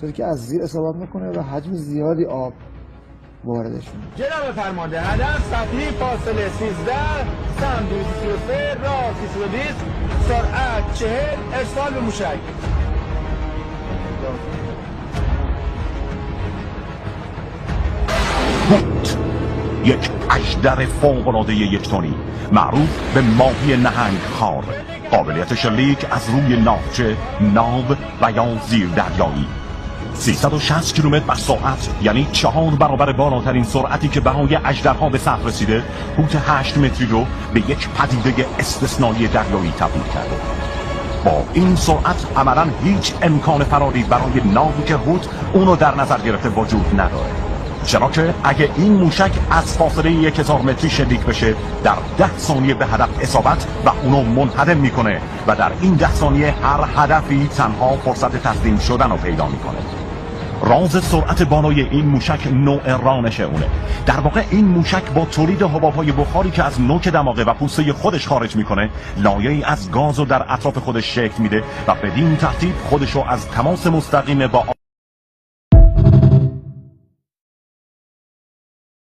طوری که از زیر اصابت میکنه و حجم زیادی آب واردش میشه. جناب فرمانده، هدف سطحی فاصله 13 سم 233 راه 320 سرعت 40 ارسال به موشک. هوت، یک اژدر فوق‌العاده یک تنی معروف به ماهی نهنگ خار، قابلیت شلیک از روی ناوچه، ناو و یا زیر دریایی. 360 کیلومتر بر ساعت، یعنی 4 برابر بالاترین سرعتی که برای اژدرها به سطح رسیده، هوت 8 متری رو به یک پدیده استثنایی دریایی تبدیل کرده. با این سرعت عملاً هیچ امکان فراری برای ناوی که هوت اونو در نظر گرفته وجود نداره، چرا که اگه این موشک از فاصله 1000 متری شلیک بشه در 10 ثانیه به هدف اصابت و اونو منهدم میکنه و در این 10 ثانیه هر هدفی تنها فرصت تسلیم شدن رو پیدا میکنه. راز سرعت بالای این موشک نوع رانش اونه. در واقع این موشک با تولید حباب‌های بخاری که از نوک دماغه و پوسته خودش خارج میکنه، لایه‌ای از گاز رو در اطراف خودش شکل میده و بدین ترتیب خودش رو از تماس مستقیم با